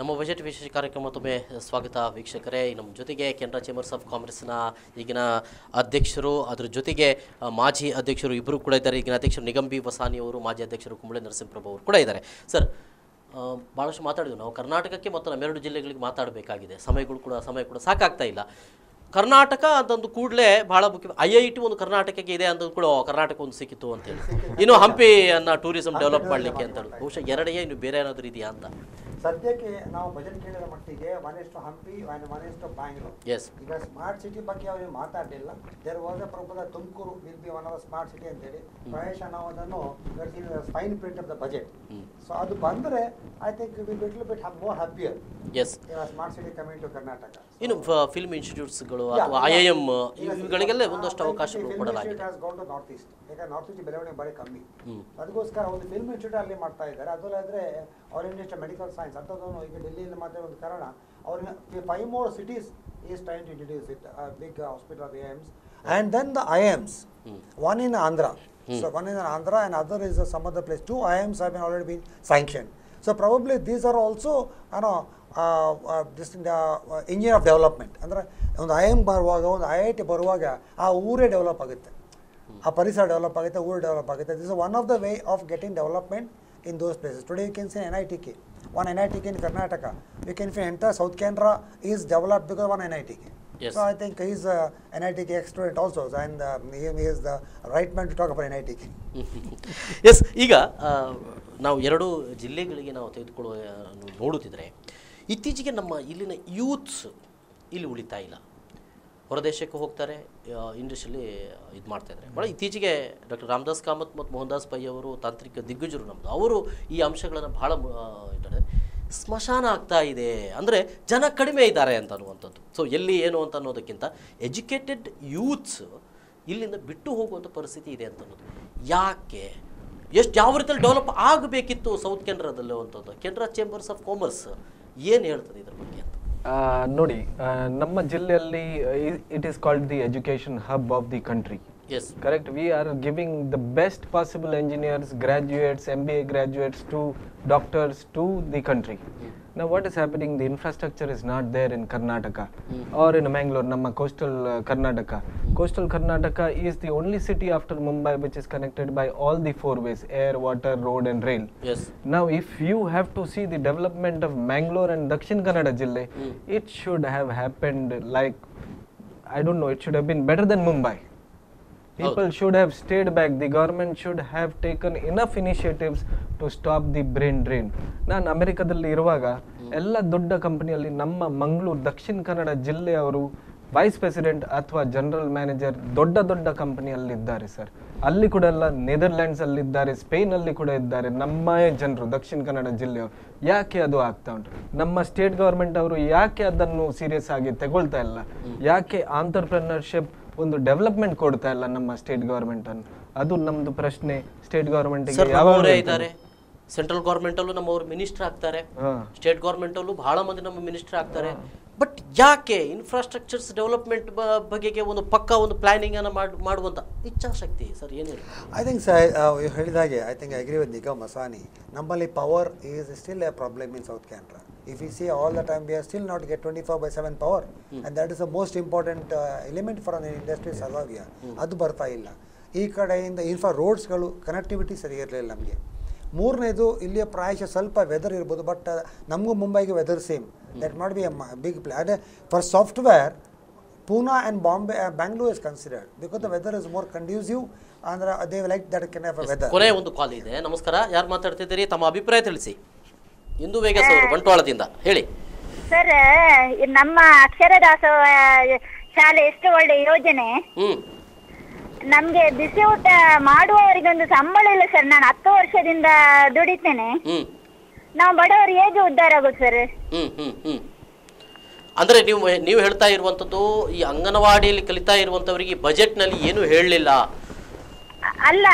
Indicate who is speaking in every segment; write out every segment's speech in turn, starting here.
Speaker 1: ನಮ್ಮ ಬಜೆಟ್ ವಿಶೇಷ ಕಾರ್ಯಕ್ರಮ ಮತ್ತೊಮ್ಮೆ ಸ್ವಾಗತ ವೀಕ್ಷಕರೇ. ನಮ್ಮ ಜೊತೆಗೆ ಕೆನರಾ ಚೇಂಬರ್ಸ್ ಆಫ್ ಕಾಮರ್ಸ್ನ ಈಗಿನ ಅಧ್ಯಕ್ಷರು, ಅದರ ಜೊತೆಗೆ ಮಾಜಿ ಅಧ್ಯಕ್ಷರು ಇಬ್ಬರು ಕೂಡ ಇದ್ದಾರೆ. ಈಗಿನ ಅಧ್ಯಕ್ಷರು ನಿಗಂಬಿ ವಸಾನಿ ಅವರು, ಮಾಜಿ ಅಧ್ಯಕ್ಷರು ಕುಂಬಳೆ ನರಸಿಂಹಪ್ರಭು ಅವರು ಕೂಡ ಇದ್ದಾರೆ. ಸರ್, ಭಾಳಷ್ಟು ಮಾತಾಡಿದ್ವಿ ನಾವು ಕರ್ನಾಟಕಕ್ಕೆ ಮತ್ತು ನಮ್ಮೆರಡು ಜಿಲ್ಲೆಗಳಿಗೆ ಮಾತಾಡಬೇಕಾಗಿದೆ. ಸಮಯ ಕೂಡ ಸಾಕಾಗ್ತಾ ಇಲ್ಲ. ಕರ್ನಾಟಕ ಅಂತಂದು ಕೂಡಲೇ ಭಾಳ ಮುಖ್ಯ. IIT ಒಂದು ಕರ್ನಾಟಕಕ್ಕೆ ಇದೆ ಅಂತ ಕೂಡ ಕರ್ನಾಟಕ ಒಂದು ಸಿಕ್ಕಿತ್ತು ಅಂತೇಳಿ, ಇನ್ನು ಹಂಪಿಯನ್ನು ಟೂರಿಸಂ ಡೆವಲಪ್ ಮಾಡಲಿಕ್ಕೆ ಅಂತೇಳಿ ಬಹುಶಃ ಎರಡೇ, ಇನ್ನು ಬೇರೆ ಏನಾದರೂ ಇದೆಯಾ ಅಂತ
Speaker 2: ಸದ್ಯಕ್ಕೆ ನಾವು ಬಜೆಟ್ ಕೇಳಿದ ಮಟ್ಟಿಗೆ 1:1 ಹಂಪಿ 1:1 ಬ್ಯಾಂಗ್ಳೂರ್. ಈಗ ಸ್ಮಾರ್ಟ್ ಸಿಟಿ ಬಗ್ಗೆ ಅವರು ಮಾತಾಡಲಿಲ್ಲ. There was a proposal Tumakuru will be one of smart city ಅಂತೇಳಿ ಪ್ರಾಯಶಃ ನಾವು ಅದನ್ನು fine print of the budget. So ಅದು ಬಂದರೆ I think will little bit more happier. Smart city coming to Karnataka.
Speaker 1: ಇನ್ನು ಫಿಲ್ಮ್ ಇನ್ಸ್ಟಿಟ್ಯೂಟ್ಸ್ಗಳು ಅಥವಾ IIM ಇವುಗಳಿಗೆಲ್ಲ ಒಂದಷ್ಟು ಅವಕಾಶಗಳು ಕೊಡಲಾಗಿದೆ.
Speaker 2: ನಾರ್ತ್ ಈಸ್ಟ್, ಯಾಕಂದ್ರೆ ನಾರ್ತ್ ಈಸ್ಟ್ ಬೆಳವಣಿಗೆ ಭಾಳ ಕಮ್ಮಿ. ಅದಕ್ಕೋಸ್ಕರ ಒಂದು ಫಿಲ್ಮ್ ಇನ್ಸ್ಟಿಟ್ಯೂಟ್ ಅಲ್ಲಿ ಮಾಡ್ತಾ ಇದ್ದಾರೆ. ಅದಲ್ಲಾದ್ರೆ ಆಲ್ ಇಂಡಿಯಾ ಮೆಡಿಕಲ್ ಸೈನ್ಸ್ ಅಂಥದ್ದನ್ನು ಈಗ ಡೆಲ್ಲಿಯಲ್ಲಿ ಮಾತ್ರ ಒಂದು ಕಾರಣ ಅವ್ರನ್ನ 5 more cities is trying to introduce it, big hospital of IIMs, and then the IIMs, one in Andhra. So one in Andhra and other is some other place. 2 IIMs have already been sanctioned. So probably these are also this in the engine of development. ಅಂದ್ರೆ ಒಂದು IIM ಬರುವಾಗ, ಒಂದು IIT ಬರುವಾಗ ಆ ಊರೇ develop ಆಗುತ್ತೆ, ಆ ಪರಿಸರ ಡೆವಲಪ್ ಆಗುತ್ತೆ, ಊರು ಡೆವಲಪ್ ಆಗುತ್ತೆ. This is one of the way of getting development in those places. Today you can see NITK, one NITK in Karnataka. You can see entire South Canara is developed because of one NITK.
Speaker 1: Yes.
Speaker 2: So I think he is NITK ex-student also, and he is the right man to talk about NITK.
Speaker 1: Yes, ಈಗ ನಾವು ಎರಡು ಜಿಲ್ಲೆಗಳಿಗೆ ನಾವು ತೆಗೆದುಕೊಳ್ಳುವ ನೋಡುತ್ತಿದ್ದರೆ ಇತ್ತೀಚೆಗೆ ನಮ್ಮ ಇಲ್ಲಿನ ಯೂತ್ಸ್ ಇಲ್ಲಿ ಉಳಿತಾ ಇಲ್ಲ, ಹೊರದೇಶಕ್ಕೆ ಹೋಗ್ತಾರೆ, ಇಂಡಸ್ಟ್ರಿಯಲ್ಲಿ ಇದು ಮಾಡ್ತಾಯಿದ್ದಾರೆ. ಭಾಳ ಇತ್ತೀಚೆಗೆ ಡಾಕ್ಟರ್ ರಾಮದಾಸ್ ಕಾಮತ್ ಮತ್ತು ಮೋಹನ್ ದಾಸ್ ಪೈ ಅವರು ತಾಂತ್ರಿಕ ದಿಗ್ಗಜರು ನಮ್ಮದು, ಅವರು ಈ ಅಂಶಗಳನ್ನು ಭಾಳ ಇದ್ದಾರೆ. ಸ್ಮಶಾನ ಆಗ್ತಾ ಇದೆ ಅಂದರೆ ಜನ ಕಡಿಮೆ ಇದ್ದಾರೆ ಅಂತ ಅನ್ನುವಂಥದ್ದು. ಸೊ ಎಲ್ಲಿ ಏನು ಅಂತ ಅನ್ನೋದಕ್ಕಿಂತ ಎಜುಕೇಟೆಡ್ ಯೂತ್ಸ್ ಇಲ್ಲಿಂದ ಬಿಟ್ಟು ಹೋಗುವಂಥ ಪರಿಸ್ಥಿತಿ ಇದೆ ಅಂತ ಅನ್ನೋದು. ಯಾಕೆ, ಯಾವ ರೀತಿಯಲ್ಲಿ ಡೆವಲಪ್ ಆಗಬೇಕಿತ್ತು ಸೌತ್ ಕೆನರಾದಲ್ಲಿ ಅಂತದ್ದು ಕೆನರಾ ಚೇಂಬರ್ಸ್ ಆಫ್ ಕಾಮರ್ಸ್ ಏನು ಹೇಳ್ತದೆ ಇದರ ಬಗ್ಗೆ ಅಂತ
Speaker 3: ನೋಡಿ, ನಮ್ಮ ಜಿಲ್ಲೆಯಲ್ಲಿ it is called the education hub of the country.
Speaker 1: Yes,
Speaker 3: correct. We are giving the best possible engineers, graduates, MBA graduates to doctors to the country. Now what is happening, the infrastructure is not there in Karnataka or in Mangalore, namma coastal Karnataka. Coastal Karnataka is the only city after Mumbai which is connected by all the 4 ways: air, water, road and rail.
Speaker 1: Yes.
Speaker 3: Now if you have to see the development of Mangalore and Dakshin Kannada Jille, it should have happened like, I don't know, it should have been better than Mumbai. People should have stayed back. The government should have taken enough initiatives to stop the brain drain. ನಾನು ಅಮೆರಿಕದಲ್ಲಿ ಇರುವಾಗ ಎಲ್ಲ ದೊಡ್ಡ ಕಂಪನಿಯಲ್ಲಿ ನಮ್ಮ ಮಂಗಳೂರು ದಕ್ಷಿಣ ಕನ್ನಡ ಜಿಲ್ಲೆಯವರು vice president ಅಥವಾ general manager ದೊಡ್ಡ ಕಂಪನಿಯಲ್ಲಿ ಇದ್ದಾರೆ ಸರ್. ಅಲ್ಲಿ ಕೂಡ ಎಲ್ಲ ನೆದರ್ಲ್ಯಾಂಡ್ಸ್ ಅಲ್ಲಿ ಇದ್ದಾರೆ, ಸ್ಪೇನ್ ಅಲ್ಲಿ ಕೂಡ ಇದ್ದಾರೆ ನಮ್ಮ ಜನರು ದಕ್ಷಿಣ ಕನ್ನಡ ಜಿಲ್ಲೆಯವರು. ಯಾಕೆ ಅದು ಆಗ್ತಾ ಉಂಟು? ನಮ್ಮ ಸ್ಟೇಟ್ ಗವರ್ಮೆಂಟ್ ಅವರು ಯಾಕೆ ಅದನ್ನು ಸೀರಿಯಸ್ ಆಗಿ ತಗೊಳ್ತಾ ಇಲ್ಲ? ಯಾಕೆ ಆಂಟರ್ಪ್ರೆನರ್ಶಿಪ್ ಒಂದು ಡೆವಲಪ್ಮೆಂಟ್ ಕೊಡ್ತಾ ಇಲ್ಲ ನಮ್ಮ ಸ್ಟೇಟ್ ಗವರ್ಮೆಂಟ್ ಅನ್ನು? ಅದು ನಮ್ದು ಪ್ರಶ್ನೆ. ಸ್ಟೇಟ್ ಗವರ್ಮೆಂಟ್
Speaker 1: ಇದ್ದಾರೆ, ಸೆಂಟ್ರಲ್ ಗವರ್ಮೆಂಟ್ ಅಲ್ಲೂ ನಮ್ಮವರು ಮಿನಿಸ್ಟರ್ ಆಗ್ತಾರೆ, ಸ್ಟೇಟ್ ಗವರ್ಮೆಂಟ್ ಅಲ್ಲೂ ಬಹಳ ಮಂದಿ ನಮ್ಮ ಮಿನಿಸ್ಟರ್ ಆಗ್ತಾರೆ. ಬಟ್ ಯಾಕೆ ಇನ್ಫ್ರಾಸ್ಟ್ರಕ್ಚರ್ಸ್ ಡೆವಲಪ್ಮೆಂಟ್ ಬಗೆಗೆ ಒಂದು ಪಕ್ಕ ಒಂದು ಪ್ಲಾನಿಂಗ್ ಅನ್ನು ಮಾಡುವಂತ ಇಚ್ಛಾಶಕ್ತಿ ಸರ್ ಏನಿಲ್ಲ?
Speaker 2: ಐ ಥಿಂಕ್ ಹೇಳಿದಾಗೆ I think I agree with Nigam Masani. ನಮ್ಮಲ್ಲಿ power is still a problem in South Canara. If you see all the time, we are still not get 24/7 power, and that is the most important element for an industry survive here. ಅದು ಬರ್ತಾ ಇಲ್ಲ. ಈ ಕಡೆಯಿಂದ ರೋಡ್ಸ್ಗಳು connectivity ಸರಿ ಇರಲಿಲ್ಲ ನಮಗೆ. ಮೂರನೇದು, ಇಲ್ಲಿಯ ಪ್ರಾಯಶಃ ಸ್ವಲ್ಪ ವೆದರ್ ಇರ್ಬೋದು, ಬಟ್ ನಮಗೂ ಮುಂಬೈಗೆ weather same. That not be a big play. ಅದೇ for software Pune and Bombay, Bangalore is considered because the weather is more conducive and they like that kind of a weather.
Speaker 1: ಕೊನೆ ಒಂದು ಕಾಲ್ ಇದೆ. ನಮಸ್ಕಾರ, ಯಾರು ಮಾತಾಡ್ತಿದ್ದೀರಿ? ತಮ್ಮ ಅಭಿಪ್ರಾಯ ತಿಳಿಸಿ. ಇಂದು ವೇಗಸ್ ಅವರು ಬಂಟ್ವಾಳದಿಂದ ಹೇಳಿ.
Speaker 4: ಸರ್, ನಮ್ಮ ಅಕ್ಷರದಾಸ ಶಾಲೆ ಎಷ್ಟು ಒಳ್ಳೆ ಯೋಜನೆ. ನಮ್ಗೆ ಬಿಸಿ ಊಟ ಮಾಡುವವರಿಗೊಂದು ಸಂಬಳ ಇಲ್ಲ ಸರ್. ನಾನು 10 ವರ್ಷದಿಂದ ದುಡಿತೇನೆ. ನಾವು ಬಡವರಿಗೆ ಹೇಗೆ ಉದ್ಧಾರ ಆಗೋದು ಸರ್?
Speaker 1: ಅಂದ್ರೆ ನೀವು ಹೇಳ್ತಾ ಇರುವಂತದ್ದು ಈ ಅಂಗನವಾಡಿಯಲ್ಲಿ ಕಲಿತಾ ಇರುವಂತವರಿಗೆ ಬಜೆಟ್ ನಲ್ಲಿ ಏನು ಹೇಳಲಿಲ್ಲ
Speaker 4: ಅಲ್ಲ.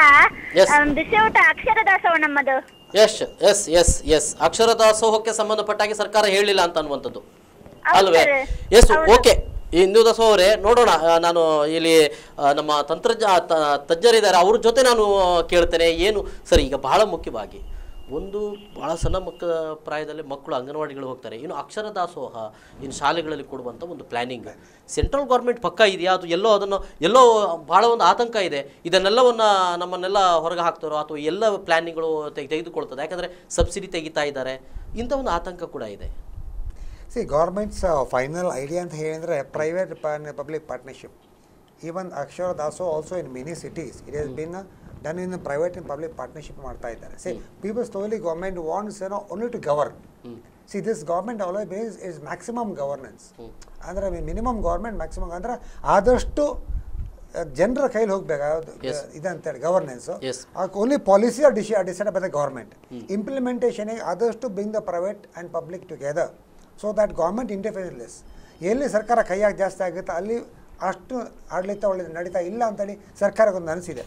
Speaker 4: ಬಿಸಿ ಊಟ ಅಕ್ಷರದಾಸವ ನಮ್ಮದು.
Speaker 1: ಎಸ್ ಅಕ್ಷರ ದಾಸೋಹಕ್ಕೆ ಸಂಬಂಧಪಟ್ಟಾಗಿ ಸರ್ಕಾರ ಹೇಳಿಲ್ಲ ಅಂತ ಅನ್ನುವಂಥದ್ದು ಅಲ್ವೇ? S, okay. ಇಂದು ದಾಸೋ ಅವರೇ, ನೋಡೋಣ. ನಾನು ಇಲ್ಲಿ ನಮ್ಮ ತಜ್ಞರಿದ್ದಾರೆ, ಅವ್ರ ಜೊತೆ ನಾನು ಕೇಳ್ತೇನೆ ಏನು ಸರ್. ಈಗ ಬಹಳ ಮುಖ್ಯವಾಗಿ ಒಂದು ಭಾಳ ಸಣ್ಣ ಪ್ರಾಯದಲ್ಲಿ ಮಕ್ಕಳು ಅಂಗನವಾಡಿಗಳು ಹೋಗ್ತಾರೆ, ಇನ್ನು ಅಕ್ಷರ ದಾಸೋಹ ಇನ್ನು ಶಾಲೆಗಳಲ್ಲಿ ಕೊಡುವಂಥ ಒಂದು ಪ್ಲ್ಯಾನಿಂಗ್ ಸೆಂಟ್ರಲ್ ಗೌರ್ಮೆಂಟ್ ಪಕ್ಕ ಇದೆಯಾ, ಅದು ಎಲ್ಲೋ ಭಾಳ ಒಂದು ಆತಂಕ ಇದೆ, ಇದನ್ನೆಲ್ಲವನ್ನು ನಮ್ಮನ್ನೆಲ್ಲ ಹೊರಗೆ ಹಾಕ್ತಾರೋ ಅಥವಾ ಎಲ್ಲ ಪ್ಲ್ಯಾನಿಂಗ್ಗಳು ತೆಗೆದುಕೊಳ್ತದೆ, ಯಾಕಂದರೆ ಸಬ್ಸಿಡಿ ತೆಗಿತಾ ಇದ್ದಾರೆ, ಇಂಥ ಒಂದು ಆತಂಕ ಕೂಡ ಇದೆ.
Speaker 2: ಗೌರ್ಮೆಂಟ್ಸ್ ಫೈನಲ್ ಐಡಿಯಾ ಅಂತ ಹೇಳಿದರೆ private public partnership. Even Akshara Dasoha also in many cities it has been done in private and public partnership ಮಾಡ್ತಾ ಇದ್ದಾರೆ. People slowly government wants only to govern. This government always is maximum governance. ಅಂದ್ರೆ minimum government maximum ಅಂದ್ರೆ ಆದಷ್ಟು ಜನರ ಕೈಲಿ ಹೋಗ್ಬೇಕಾಗೋದು ಇದಂತೇಳಿ governance. Only policy are decide by the government. Implementation ಆದಷ್ಟು bring the private and public together so that government interference. ಎಲ್ಲಿ ಸರ್ಕಾರ ಕೈಯಾಗಿ ಜಾಸ್ತಿ ಆಗುತ್ತೆ ಅಲ್ಲಿ ಅಷ್ಟು ಆಡಳಿತ ಒಳ್ಳೆ ನಡೀತಾ ಇಲ್ಲ ಅಂತೇಳಿ ಸರ್ಕಾರಕ್ಕೆ ಒಂದು ಅನಿಸಿದೆ.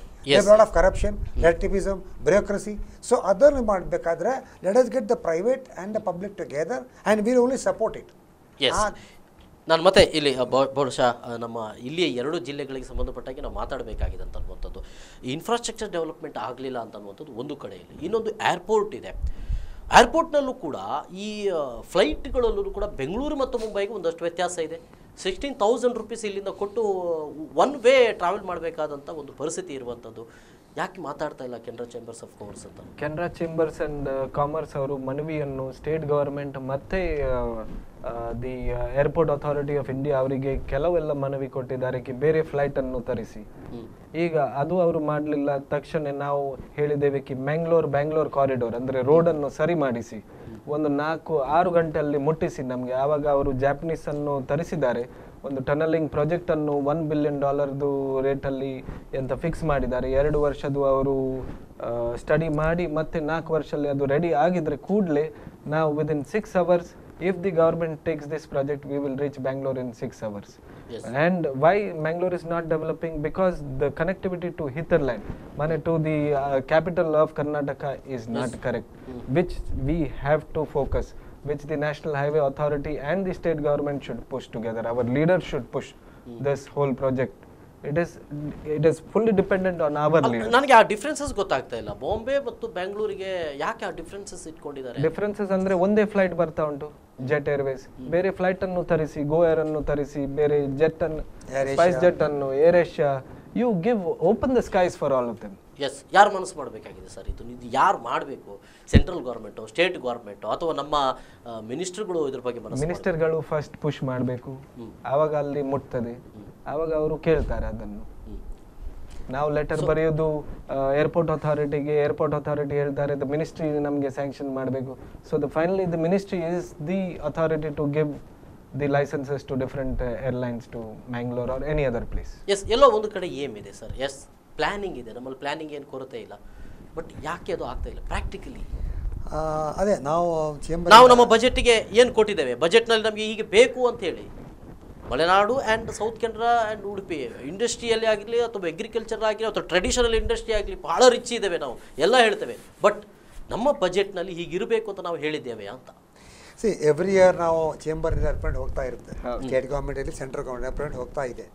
Speaker 2: Lot of corruption, nativism, bureaucracy. So ಅದನ್ನು ಮಾಡಬೇಕಾದ್ರೆ let us get the private and the public together and will only support it.
Speaker 1: ನಾನು ಮತ್ತೆ ಇಲ್ಲಿ ಬಹುಶಃ ನಮ್ಮ ಇಲ್ಲಿಯ 2 ಜಿಲ್ಲೆಗಳಿಗೆ ಸಂಬಂಧಪಟ್ಟಾಗಿ ನಾವು ಮಾತಾಡಬೇಕಾಗಿದೆ ಅಂತ ಅನ್ನುವಂಥದ್ದು, ಇನ್ಫ್ರಾಸ್ಟ್ರಕ್ಚರ್ ಡೆವಲಪ್ಮೆಂಟ್ ಆಗಲಿಲ್ಲ ಅಂತ ಅನ್ನುವಂಥದ್ದು ಒಂದು ಕಡೆಯಲ್ಲಿ. ಇನ್ನೊಂದು ಏರ್ಪೋರ್ಟ್ ಇದೆ. ಏರ್ಪೋರ್ಟ್ನಲ್ಲೂ ಕೂಡ ಈ ಫ್ಲೈಟ್ಗಳಲ್ಲೂ ಕೂಡ ಬೆಂಗಳೂರು ಮತ್ತು ಮುಂಬೈಗೆ ಒಂದಷ್ಟು ವ್ಯತ್ಯಾಸ ಇದೆ. 16,000 ರೂಪೀಸ್ ಇಲ್ಲಿಂದ ಕೊಟ್ಟು ಒನ್ ವೇ ಟ್ರಾವೆಲ್ ಮಾಡಬೇಕಾದಂಥ ಒಂದು ಪರಿಸ್ಥಿತಿ ಇರುವಂಥದ್ದು. ಯಾಕೆ ಮಾತಾಡ್ತಾ ಇಲ್ಲ ಕೆನರಾ ಚೇಂಬರ್ಸ್ ಆಫ್ ಕಾಮರ್ಸ್ ಅಂತ?
Speaker 3: ಕೆನರಾ ಚೇಂಬರ್ಸ್ ಅಂಡ್ ಕಾಮರ್ಸ್ ಅವರು ಮನವಿಯನ್ನು ಸ್ಟೇಟ್ ಗವರ್ಮೆಂಟ್ ಮತ್ತೆ the airport authority of India ಅವರಿಗೆ ಕೆಲವೆಲ್ಲ ಮನವಿ ಕೊಟ್ಟಿದ್ದಾರೆ ಬೇರೆ ಫ್ಲೈಟ್ ಅನ್ನು ತರಿಸಿ. ಈಗ ಅದು ಅವರು ಮಾಡಲಿಲ್ಲ. ತಕ್ಷಣ ನಾವು ಹೇಳಿದ್ದೇವೆ ಬ್ಯಾಂಗ್ಳೂರ್ ಕಾರಿಡೋರ್ ಅಂದ್ರೆ ರೋಡ್ ಅನ್ನು ಸರಿ ಮಾಡಿಸಿ ಒಂದು 4-6 ಗಂಟೆಯಲ್ಲಿ ಮುಟ್ಟಿಸಿ ನಮಗೆ. ಆವಾಗ ಅವರು ಜಾಪನೀಸ್ ಅನ್ನು ತರಿಸಿದ್ದಾರೆ. ಒಂದು ಟನಲಿಂಗ್ ಪ್ರಾಜೆಕ್ಟ್ ಅನ್ನು $1 ಬಿಲಿಯನ್ ರೇಟಲ್ಲಿ ಎಂತ ಫಿಕ್ಸ್ ಮಾಡಿದ್ದಾರೆ. 2 ವರ್ಷದ್ದು ಅವರು ಸ್ಟಡಿ ಮಾಡಿ ಮತ್ತೆ 4 ವರ್ಷದಲ್ಲಿ ಅದು ರೆಡಿ ಆಗಿದ್ರೆ ಕೂಡಲೇ ನಾವು within 6 hours, if the government takes this project, we will reach Bangalore in 6 hours.
Speaker 1: Yes.
Speaker 3: And why Bangalore is not developing? Because the connectivity to Hitherland, to the capital of Karnataka is not correct, which we have to focus, which the National Highway Authority and the state government should push together. Our leaders should push this whole project. It is fully dependent on our leaders.
Speaker 1: ನನಗೆ ಆ differences ಗೊತ್ತಾಗ್ತಾ ಇಲ್ಲ. ಬಾಂಬೆ ಮತ್ತು ಬೆಂಗಳೂರಿಗೆ ಯಾಕೆ ಆ differences ಇಟ್ಕೊಂಡಿದ್ದಾರೆ?
Speaker 3: Differences ಅಂದ್ರೆ ಒಂದೇ ಫ್ಲೈಟ್ ಬರ್ತಾ ಉಂಟು, ಜೆಟ್ ಏರ್ವೇಸ್. ಬೇರೆ ಫ್ಲೈಟ್ ಅನ್ನು ತರಿಸಿ, ಗೋ ಏರ್ ಅನ್ನು ತರಿಸಿ, ಬೇರೆ ಜೆಟ್ ಅನ್ನು, ಸ್ಪೈಸ್ ಜೆಟ್ ಅನ್ನು, AirAsia, you give open the skies for all of them.
Speaker 1: Yes, ಯಾರು ಮನಸ್ಸು ಮಾಡಬೇಕಾಗಿದೆ ಸರ್ ಇದು ಯಾರು ಮಾಡಬೇಕು? ಸೆಂಟ್ರಲ್ ಗೌರ್ಮೆಂಟು, ಸ್ಟೇಟ್ ಗೌರ್ಮೆಂಟು, ಅಥವಾ ನಮ್ಮ ಮಿನಿಸ್ಟರ್ಗಳು ಇದ್ರ ಬಗ್ಗೆ
Speaker 3: ಮಿನಿಸ್ಟರ್ಗಳು ಫಸ್ಟ್ ಪುಷ್ ಮಾಡಬೇಕು. ಆವಾಗ ಅಲ್ಲಿ ಮುಟ್ತದೆ, ಆವಾಗ ಅವರು ಕೇಳ್ತಾರೆ ಅದನ್ನು. ನಾವು ಲೆಟರ್ ಬರೆಯೋದು ಏರ್ಪೋರ್ಟ್ ಅಥಾರಿಟಿಗೆ, ಏರ್ಪೋರ್ಟ್ ಅಥಾರಿಟಿ ಹೇಳ್ತಾರೆ ದ ಮಿನಿಸ್ಟ್ರಿ ನಮಗೆ ಸ್ಯಾಂಕ್ಷನ್ ಮಾಡಬೇಕು. So finally the ministry is the authority to give the licences to different airlines to Mangalore or any other place.
Speaker 1: Yes, ಎಲ್ಲೋ ಒಂದು ಕಡೆ ಏಮ್ ಇದೆ ಸರ್. ಎಸ್, ಪ್ಲಾನಿಂಗ್ ಇದೆ, ನಮ್ಮಲ್ಲಿ ಪ್ಲಾನಿಂಗ್ ಏನು ಕೊರತೆ ಇಲ್ಲ. ಬಟ್ ಯಾಕೆ ಅದು ಆಗ್ತಾ ಇಲ್ಲ ಪ್ರಾಕ್ಟಿಕಲಿ?
Speaker 2: ಅದೇ ನಾವು
Speaker 1: ನಮ್ಮ ಬಜೆಟ್ಗೆ ಏನು ಕೊಟ್ಟಿದ್ದೇವೆ, ಬಜೆಟ್ನಲ್ಲಿ ನಮಗೆ ಹೀಗೆ ಬೇಕು ಅಂತ ಹೇಳಿ Malenadu and south Canara and Udupi ಇಂಡಸ್ಟ್ರಿಯಲ್ಲಿ ಆಗಲಿ ಅಥವಾ ಅಗ್ರಿಕಲ್ಚರ್ ಆಗಲಿ ಅಥವಾ ಟ್ರೆಡಿಷನಲ್ ಇಂಡಸ್ಟ್ರಿ ಆಗಲಿ ಭಾಳ ರಿಚ್ ಇದ್ದೇವೆ, ನಾವು ಎಲ್ಲ ಹೇಳ್ತೇವೆ. ಬಟ್ ನಮ್ಮ ಬಜೆಟ್ನಲ್ಲಿ ಹೀಗಿರಬೇಕು ಅಂತ ನಾವು ಹೇಳಿದ್ದೇವೆ ಅಂತ.
Speaker 2: ಎವ್ರಿ ಇಯರ್ ನಾವು ಚೇಂಬರ್ನಿಂದ ರಿಪ್ರೆಸೆಂಟ್ ಹೋಗ್ತಾ ಇರುತ್ತೆ. ಸ್ಟೇಟ್ ಗೌರ್ಮೆಂಟಲ್ಲಿ ಸೆಂಟ್ರಲ್ ಗೌರ್ಮೆಂಟ್ ರಿಪ್ರೆಸೆಂಟ್ ಹೋಗ್ತಾ ಇದೆ.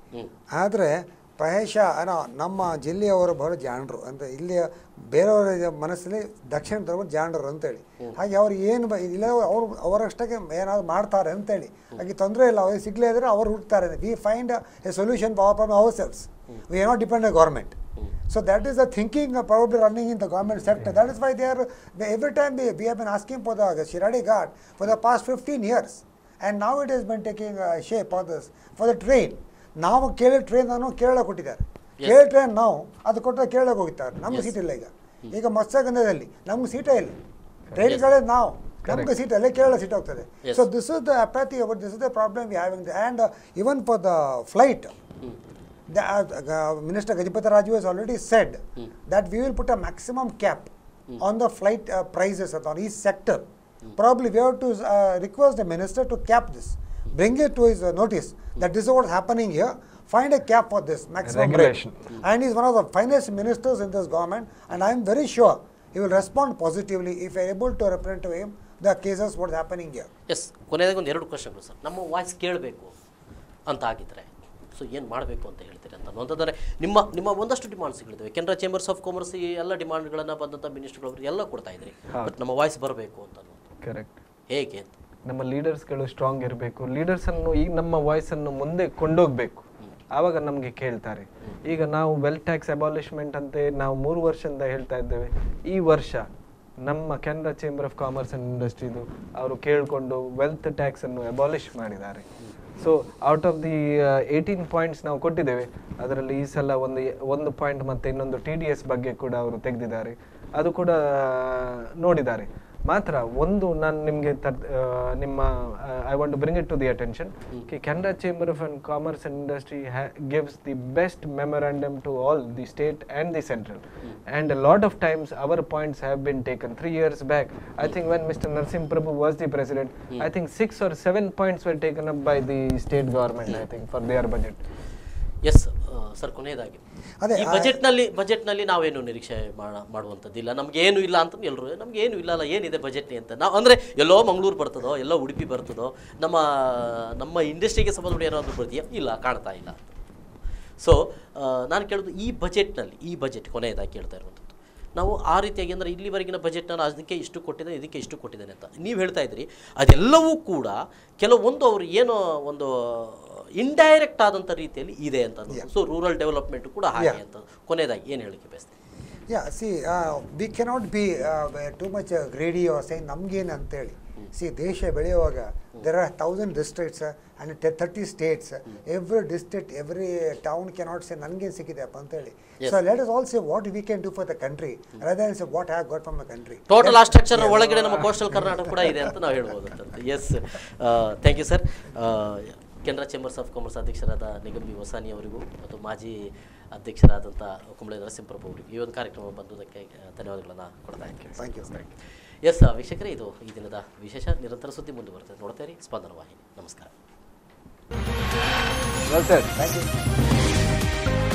Speaker 2: ಆದರೆ ಪ್ರಾಯಶಃ ನಮ್ಮ ಜಿಲ್ಲೆಯವರು ಬಹಳ ಜಾಣರು ಅಂತ, ಇಲ್ಲಿಯ ಬೇರೆಯವರ ಮನಸ್ಸಲ್ಲಿ ದಕ್ಷಿಣದವರು ಜಾಣರು ಅಂತೇಳಿ. ಹಾಗೆ ಅವ್ರು ಏನು ಇಲ್ಲ ಅವರಷ್ಟಕ್ಕೆ ಏನಾದ್ರು ಮಾಡ್ತಾರೆ ಅಂತೇಳಿ ಹಾಗೆ ತೊಂದರೆ ಇಲ್ಲ. ಅವ್ರಿಗೆ ಸಿಗಲೇ ಇದ್ರೆ ಅವ್ರು ಹುಡ್ತಾರೆ. We find a solution for problem ourselves. We are not depend on government. So that is the thinking probably running in the government sector. That is why every time we have been asking for the Shiradi Ghat for the past 15 years. And now it has been taking shape for the train. ನಾವು ಕೇಳಿ train ನಾನು ಕೇರಳ ಕೊಟ್ಟಿದ್ದಾರೆ. Kerala train ನಾವು ಅದು ಕೊಟ್ಟರೆ ಕೇರಳಕ್ಕೆ ಹೋಗ್ತಾರೆ. ನಮ್ಗೆ ಸೀಟ್ ಇಲ್ಲ. ಈಗ ಮತ್ಸ್ಯಗಂಧದಲ್ಲಿ ನಮ್ಗೆ ಸೀಟೇ ಇಲ್ಲ. ಟ್ರೈನ್ಗಳೇ ನಾವು ನಮ್ಗೆ ಸೀಟ್ ಅಲ್ಲೇ ಕೇರಳ ಸೀಟ್ ಹೋಗ್ತದೆ. So this is the apathy, this is the problem we having. And even for the flight, Minister Gajapati Raju has already said that we will put a maximum cap on the flight prices on each sector. Probably we have to request the minister to cap this, bring it to his notice that this is what is happening here. Find a cap for this maximum
Speaker 3: regulation.
Speaker 2: And he is one of the finest ministers in this government, and I am very sure he will respond positively if we are able to represent to him the cases what is happening here.
Speaker 1: Yes, ಕೊನೆಯದಾಗಿ ಒಂದು 2 ಕ್ವೆಶ್ಚನ್ಗಳು sir. ನಮ್ಮ voice ಕೇಳಬೇಕು ಅಂತ ಆಗಿದ್ರೆ so ಏನು ಮಾಡಬೇಕು ಅಂತ ಹೇಳ್ತೀರಿ ಅಂತ ಅನ್ನೋಂಥದ್ದರೆ ನಿಮ್ಮ ಒಂದಷ್ಟು ಡಿಮಾಂಡ್ಸ್ಗಳಿದ್ದಾವೆ. ಕೆನರಾ ಚೇಂಬರ್ಸ್ ಆಫ್ ಕಾಮರ್ಸ್ ಈ ಎಲ್ಲ ಡಿಮಾಂಡ್ಗಳನ್ನು ಬಂದಂಥ ಮಿನಿಸ್ಟರ್ಗಳು ಎಲ್ಲ ಕೊಡ್ತಾ ಇದ್ರಿ, ಬಟ್ ನಮ್ಮ ವಾಯ್ಸ್ ಬರಬೇಕು ಅಂತ ಅನ್ನೋದು
Speaker 3: ಕರೆಕ್ಟ್.
Speaker 1: ಹೇಗೆ ಅಂತ
Speaker 3: ನಮ್ಮ ಲೀಡರ್ಸ್ಗಳು ಸ್ಟ್ರಾಂಗ್ ಇರಬೇಕು, ಲೀಡರ್ಸನ್ನು ಈ ನಮ್ಮ ವಾಯ್ಸನ್ನು ಮುಂದೆ ಕೊಂಡೋಗ್ಬೇಕು, ಆವಾಗ ನಮಗೆ ಕೇಳ್ತಾರೆ. ಈಗ ನಾವು ವೆಲ್ತ್ ಟ್ಯಾಕ್ಸ್ ಅಬಾಲಿಷ್ಮೆಂಟ್ ಅಂತೆ ನಾವು 3 ವರ್ಷದಿಂದ ಹೇಳ್ತಾ ಇದ್ದೇವೆ. ಈ ವರ್ಷ ನಮ್ಮ Canara chamber of commerce and ಇಂಡಸ್ಟ್ರಿದು ಅವರು ಕೇಳಿಕೊಂಡು ವೆಲ್ತ್ ಟ್ಯಾಕ್ಸನ್ನು ಅಬಾಲಿಷ್ ಮಾಡಿದ್ದಾರೆ. So out of the 18 points ನಾವು ಕೊಟ್ಟಿದ್ದೇವೆ, ಅದರಲ್ಲಿ ಈ ಸಲ ಒಂದು ಪಾಯಿಂಟ್ ಮತ್ತು ಇನ್ನೊಂದು TDS ಬಗ್ಗೆ ಕೂಡ ಅವರು ತೆಗೆದಿದ್ದಾರೆ, ಅದು ಕೂಡ ನೋಡಿದ್ದಾರೆ. ಮಾತ್ರ ಒಂದು ನಾನು ನಿಮಗೆ ನಿಮ್ಮ I want to bring it to the attention ಕಿ Canara chamber of commerce and industry gives the best memorandum to all the state and the central, and a lot of times our points have been taken. 3 years back, I think when Mr. Narsim Prabhu was the president, I think 6 or 7 points were taken up by the state government, I think, for their budget.
Speaker 1: Yes sir, ಕೊನೆಯದಾಗಿ ಈ ಬಜೆಟ್ನಲ್ಲಿ ನಾವೇನು ನಿರೀಕ್ಷೆ ಮಾಡುವಂಥದ್ದಿಲ್ಲ, ನಮಗೇನು ಇಲ್ಲ ಅಂತ ಎಲ್ಲರೂ ನಮಗೇನು ಇಲ್ಲಲ್ಲ, ಏನಿದೆ ಬಜೆಟ್ನಿ ಅಂತ ನಾವು ಅಂದರೆ ಎಲ್ಲೋ ಮಂಗಳೂರು ಬರ್ತದೋ ಎಲ್ಲೋ ಉಡುಪಿ ಬರ್ತದೋ, ನಮ್ಮ ಇಂಡಸ್ಟ್ರಿಗೆ ಸಂಬಂಧಪಟ್ಟ ಏನಾದರೂ ಬರ್ತೀಯಾ, ಇಲ್ಲ, ಕಾಣ್ತಾ ಇಲ್ಲ. ಸೊ ನಾನು ಕೇಳೋದು ಈ ಬಜೆಟ್ ಕೊನೆಯದಾಗಿ ಕೇಳ್ತಾ ಇರುವಂಥದ್ದು, ನಾವು ಆ ರೀತಿಯಾಗಿ ಅಂದರೆ ಇಲ್ಲಿವರೆಗಿನ ಬಜೆಟ್ನ ಅದಕ್ಕೆ ಇಷ್ಟು ಕೊಟ್ಟಿದ್ದಾನೆ, ಇದಕ್ಕೆ ಇಷ್ಟು ಕೊಟ್ಟಿದ್ದಾನೆ ಅಂತ ನೀವು ಹೇಳ್ತಾ ಇದ್ರಿ. ಅದೆಲ್ಲವೂ ಕೂಡ ಕೆಲವೊಂದು ಅವರು ಏನೋ ಒಂದು ಇಂಡೈರೆಕ್ಟ್ ಆದಂಥ ರೀತಿಯಲ್ಲಿ ಇದೆ ಅಂತ. ಸೊ ರೂರಲ್ ಡೆವಲಪ್ಮೆಂಟ್ ಕೂಡ ಹಾಗೆ ಅಂತ. ಕೊನೆಯದಾಗಿ ಏನು ಹೇಳಿಕೆ ಬಯಸ್ತೀನಿ?
Speaker 2: Yeah, see, we cannot be too much greedy or saying ನಮಗೇನು ಅಂತೇಳಿ. See, ದೇಶ ಬೆಳೆಯುವಾಗ there are 1000 districts and 30 states. Every district, every town cannot say ನನಗೇನು ಸಿಕ್ಕಿದೆಪ್ಪ ಅಂತೇಳಿ. So let us all say what we can do for the country rather than say what I have got from the country.
Speaker 1: Total ಆ structure ಒಳಗಡೆ ನಮ್ಮ coastal Karnataka ಕೂಡ ಇದೆ ಅಂತ ನಾವು ಹೇಳ್ಬೋದು ಅಂತ. Yes, thank you sir. Canara chambers of commerce ಅಧ್ಯಕ್ಷರಾದ ನಿಗಮ್ ಬಿ ಹೊಸಾನಿ ಅವರಿಗೂ ಮತ್ತು ಮಾಜಿ ಅಧ್ಯಕ್ಷರಾದಂಥ ಕುಂಬಳೆ ನರಸಿಂಹಪ್ರಭು ಅವರಿಗೆ ಈ ಒಂದು ಕಾರ್ಯಕ್ರಮ ಬಂದುದಕ್ಕೆ ಧನ್ಯವಾದಗಳನ್ನು ಕೊಡ್ತಾ ಇದ್ದೀನಿ.
Speaker 2: Thank you.
Speaker 1: ಎಸ್ ವೀಕ್ಷಕರೇ, ಇದು ಈ ದಿನದ ವಿಶೇಷ. ನಿರಂತರ ಸುದ್ದಿ ಮುಂದುವರೆಯುತ್ತದೆ, ನೋಡ್ತಾ ಇರಿ ಸ್ಪಂದನ ವಾಹಿನಿ. ನಮಸ್ಕಾರ.
Speaker 3: Well said. Thank you.